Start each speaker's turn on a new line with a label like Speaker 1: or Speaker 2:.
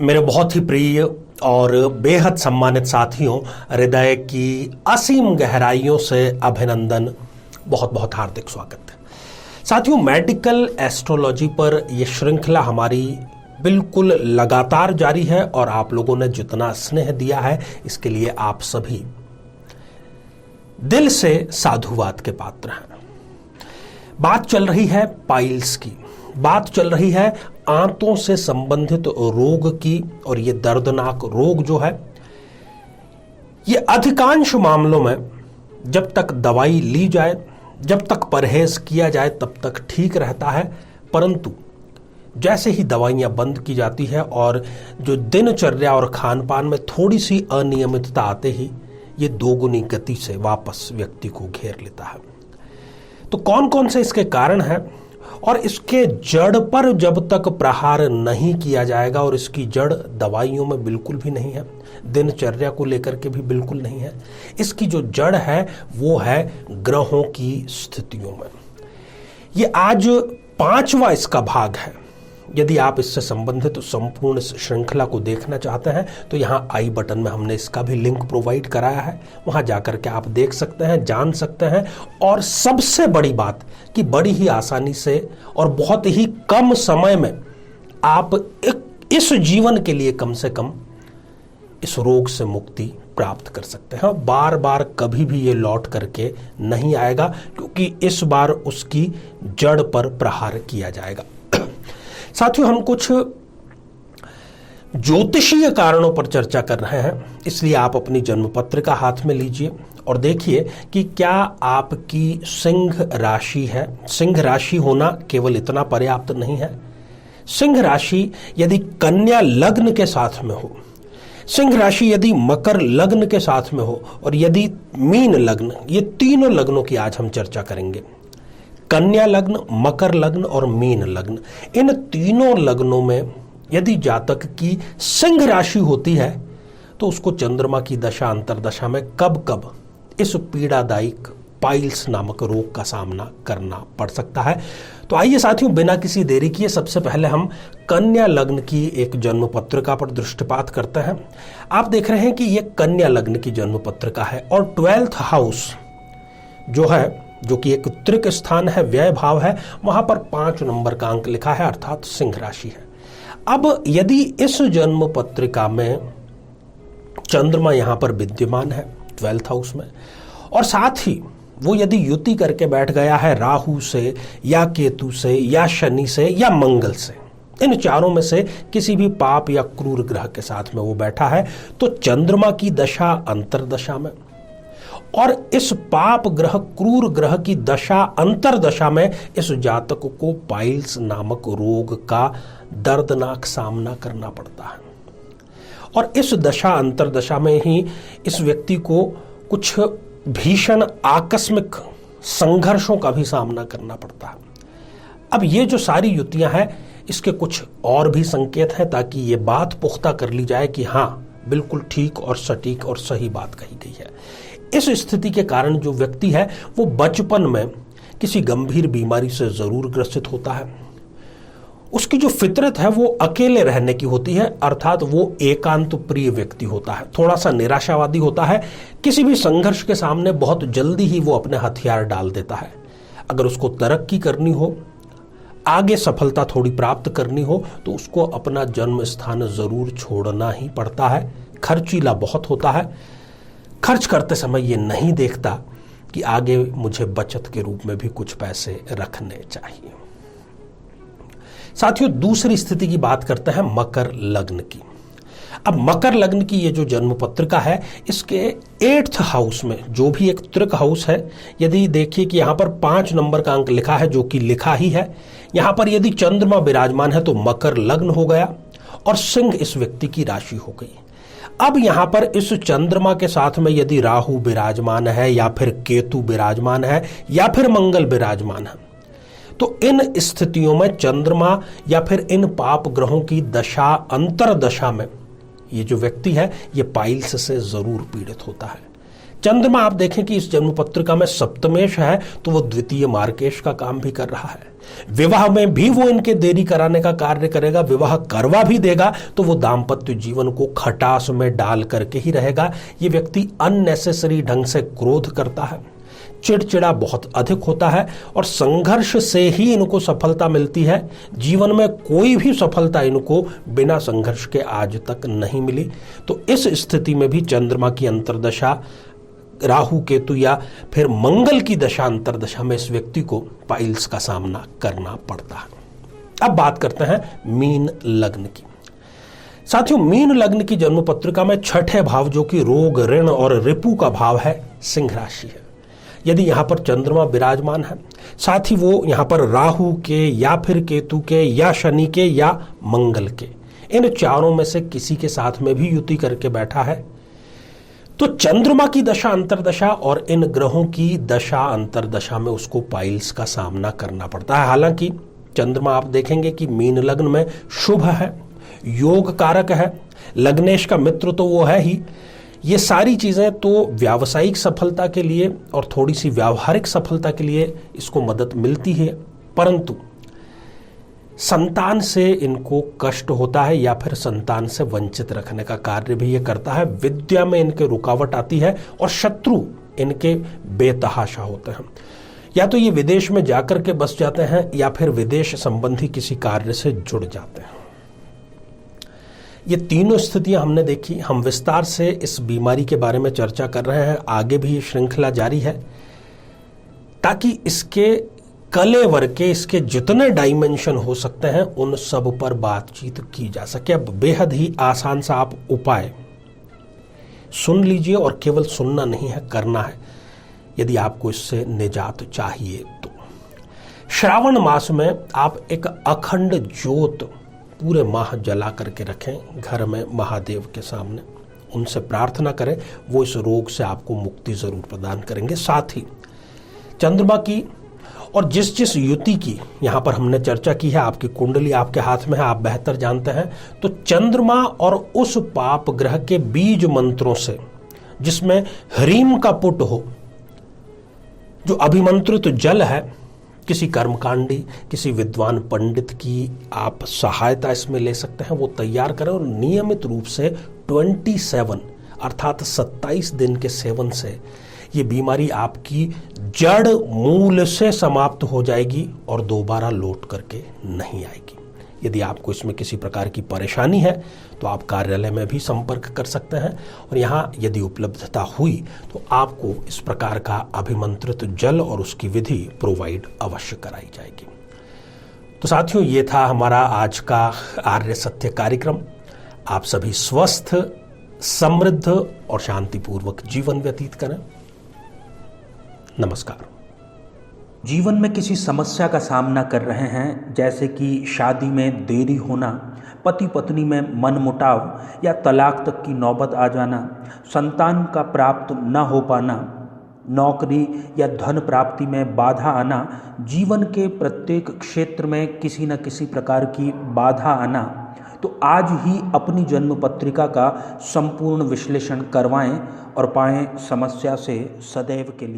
Speaker 1: मेरे बहुत ही प्रिय और बेहद सम्मानित साथियों, हृदय की असीम गहराइयों से अभिनंदन, बहुत बहुत हार्दिक स्वागत है। साथियों, मेडिकल एस्ट्रोलॉजी पर यह श्रृंखला हमारी बिल्कुल लगातार जारी है और आप लोगों ने जितना स्नेह दिया है इसके लिए आप सभी दिल से साधुवाद के पात्र हैं। बात चल रही है पाइल्स की, बात चल रही है आंतों से संबंधित रोग की। और ये दर्दनाक रोग जो है, ये अधिकांश मामलों में जब तक दवाई ली जाए, जब तक परहेज किया जाए तब तक ठीक रहता है। परंतु जैसे ही दवाइयां बंद की जाती है और जो दिनचर्या और खान पान में थोड़ी सी अनियमितता आते ही ये दोगुनी गति से वापस व्यक्ति को घेर लेता है। तो कौन कौन से इसके कारण हैं और इसके जड़ पर जब तक प्रहार नहीं किया जाएगा, और इसकी जड़ दवाइयों में बिल्कुल भी नहीं है, दिनचर्या को लेकर के भी बिल्कुल नहीं है, इसकी जो जड़ है वो है ग्रहों की स्थितियों में। ये आज 5वां इसका भाग है। यदि आप इससे संबंधित संपूर्ण श्रृंखला को देखना चाहते हैं तो यहाँ आई बटन में हमने इसका भी लिंक प्रोवाइड कराया है, वहां जाकर के आप देख सकते हैं, जान सकते हैं। और सबसे बड़ी बात कि बड़ी ही आसानी से और बहुत ही कम समय में आप इस जीवन के लिए कम से कम इस रोग से मुक्ति प्राप्त कर सकते हैं। बार बार कभी भी ये लौट करके नहीं आएगा, क्योंकि इस बार उसकी जड़ पर प्रहार किया जाएगा। साथियों, हम कुछ ज्योतिषीय कारणों पर चर्चा कर रहे हैं, इसलिए आप अपनी जन्म पत्रिका हाथ में लीजिए और देखिए कि क्या आपकी सिंह राशि है। सिंह राशि होना केवल इतना पर्याप्त नहीं है। सिंह राशि यदि कन्या लग्न के साथ में हो, सिंह राशि यदि मकर लग्न के साथ में हो, और यदि मीन लग्न, ये तीनों लग्नों की आज हम चर्चा करेंगे। कन्या लग्न, मकर लग्न और मीन लग्न, इन तीनों लग्नों में यदि जातक की सिंह राशि होती है तो उसको चंद्रमा की दशा अंतरदशा में कब कब इस पीड़ादायक पाइल्स नामक रोग का सामना करना पड़ सकता है। तो आइए साथियों, बिना किसी देरी किए सबसे पहले हम कन्या लग्न की एक जन्म पत्रिका पर दृष्टिपात करते हैं। आप देख रहे हैं कि यह कन्या लग्न की जन्म पत्रिका है और 12th हाउस जो है, जो कि एक त्रिक स्थान है, व्यय भाव है, वहां पर 5 नंबर का अंक लिखा है, अर्थात सिंह राशि है। अब यदि इस जन्म पत्रिका में चंद्रमा यहां पर विद्यमान है 12th हाउस में, और साथ ही वो यदि युति करके बैठ गया है राहु से या केतु से या शनि से या मंगल से, इन चारों में से किसी भी पाप या क्रूर ग्रह के साथ में वो बैठा है, तो चंद्रमा की दशा अंतरदशा में और इस पाप ग्रह, क्रूर ग्रह की दशा अंतरदशा में इस जातक को पाइल्स नामक रोग का दर्दनाक सामना करना पड़ता है। और इस दशा अंतरदशा में ही इस व्यक्ति को कुछ भीषण आकस्मिक संघर्षों का भी सामना करना पड़ता है। अब ये जो सारी युतियां हैं, इसके कुछ और भी संकेत हैं ताकि ये बात पुख्ता कर ली जाए कि हाँ, बिल्कुल ठीक और सटीक और सही बात कही गई है। इस स्थिति के कारण जो व्यक्ति है वो बचपन में किसी गंभीर बीमारी से जरूर ग्रसित होता है। उसकी जो फितरत है वो अकेले रहने की होती है, अर्थात वो एकांत प्रिय व्यक्ति होता है, थोड़ा सा निराशावादी होता है। किसी भी संघर्ष के सामने बहुत जल्दी ही वो अपने हथियार डाल देता है। अगर उसको तरक्की करनी हो, आगे सफलता थोड़ी प्राप्त करनी हो, तो उसको अपना जन्म स्थान जरूर छोड़ना ही पड़ता है। खर्चीला बहुत होता है, खर्च करते समय ये नहीं देखता कि आगे मुझे बचत के रूप में भी कुछ पैसे रखने चाहिए। साथियों, दूसरी स्थिति की बात करते हैं मकर लग्न की। अब मकर लग्न की ये जो जन्म पत्रिका है, इसके 8th हाउस में जो भी एक त्रिक हाउस है, यदि देखिए कि यहाँ पर 5 नंबर का अंक लिखा है, जो कि लिखा ही है। यहाँ पर यदि चंद्रमा विराजमान है तो मकर लग्न हो गया और सिंह इस व्यक्ति की राशि हो गई। अब यहां पर इस चंद्रमा के साथ में यदि राहु विराजमान है या फिर केतु विराजमान है या फिर मंगल विराजमान है, तो इन स्थितियों में चंद्रमा या फिर इन पाप ग्रहों की दशा अंतरदशा में ये जो व्यक्ति है ये पाइल्स से जरूर पीड़ित होता है। चंद्रमा आप देखें कि इस जन्म पत्रिका में सप्तमेश है, तो वो द्वितीय मार्केश का काम भी कर रहा है। विवाह में भी वो इनके देरी कराने का कार्य करेगा, विवाह करवा भी देगा तो वो दाम्पत्य जीवन को खटास में डाल करके ही रहेगा। ये व्यक्ति अननेसेसरी ढंग से क्रोध करता है, चिड़चिड़ा बहुत अधिक होता है और संघर्ष से ही इनको सफलता मिलती है। जीवन में कोई भी सफलता इनको बिना संघर्ष के आज तक नहीं मिली। तो इस स्थिति में भी चंद्रमा की अंतर्दशा, राहु केतु या फिर मंगल की दशा अंतर्दशा में इस व्यक्ति को पाइल्स का सामना करना पड़ता है। अब बात करते हैं मीन लग्न की। साथियों, मीन लग्न की जन्म पत्रिका में छठे भाव जो कि रोग, ऋण और रिपु का भाव है, सिंह राशि है। यदि यहां पर चंद्रमा विराजमान है, साथ ही वो यहां पर राहु के या फिर केतु के या शनि के या मंगल के, इन चारों में से किसी के साथ में भी युति करके बैठा है, तो चंद्रमा की दशा अंतरदशा और इन ग्रहों की दशा अंतरदशा में उसको पाइल्स का सामना करना पड़ता है। हालांकि चंद्रमा आप देखेंगे कि मीन लग्न में शुभ है, योग कारक है, लग्नेश का मित्र तो वो है ही। ये सारी चीजें तो व्यावसायिक सफलता के लिए और थोड़ी सी व्यावहारिक सफलता के लिए इसको मदद मिलती है, परंतु संतान से इनको कष्ट होता है या फिर संतान से वंचित रखने का कार्य भी ये करता है। विद्या में इनके रुकावट आती है और शत्रु इनके बेतहाशा होते हैं। या तो ये विदेश में जाकर के बस जाते हैं या फिर विदेश संबंधी किसी कार्य से जुड़ जाते हैं। ये तीनों स्थितियां हमने देखी। हम विस्तार से इस बीमारी के बारे में चर्चा कर रहे हैं, आगे भी ये श्रृंखला जारी है, ताकि इसके कलेवर के, इसके जितने डायमेंशन हो सकते हैं उन सब पर बातचीत की जा सके। अब बेहद ही आसान सा आप उपाय सुन लीजिए, और केवल सुनना नहीं है, करना है यदि आपको इससे निजात चाहिए तो। श्रावण मास में आप एक अखंड ज्योत पूरे माह जला करके रखें घर में महादेव के सामने, उनसे प्रार्थना करें, वो इस रोग से आपको मुक्ति जरूर प्रदान करेंगे। साथ ही चंद्रमा की और जिस जिस युति की यहां पर हमने चर्चा की है, आपकी कुंडली आपके हाथ में है, आप बेहतर जानते हैं, तो चंद्रमा और उस पाप ग्रह के बीज मंत्रों से, जिसमें ह्रीम का पुट हो, जो अभिमंत्रित जल है, किसी कर्मकांडी, किसी विद्वान पंडित की आप सहायता इसमें ले सकते हैं, वो तैयार करें और नियमित रूप से 27 अर्थात 27 दिन के सेवन से ये बीमारी आपकी जड़ मूल से समाप्त हो जाएगी और दोबारा लौट करके नहीं आएगी। यदि आपको इसमें किसी प्रकार की परेशानी है तो आप कार्यालय में भी संपर्क कर सकते हैं, और यहाँ यदि उपलब्धता हुई तो आपको इस प्रकार का अभिमंत्रित जल और उसकी विधि प्रोवाइड अवश्य कराई जाएगी। तो साथियों, ये था हमारा आज का आर्य सत्य कार्यक्रम। आप सभी स्वस्थ, समृद्ध और शांतिपूर्वक जीवन व्यतीत करें। नमस्कार।
Speaker 2: जीवन में किसी समस्या का सामना कर रहे हैं, जैसे कि शादी में देरी होना, पति पत्नी में मनमुटाव या तलाक तक की नौबत आ जाना, संतान का प्राप्त न हो पाना, नौकरी या धन प्राप्ति में बाधा आना, जीवन के प्रत्येक क्षेत्र में किसी न किसी प्रकार की बाधा आना, तो आज ही अपनी जन्म पत्रिका का संपूर्ण विश्लेषण करवाएं और पाएं समस्या से सदैव के लिए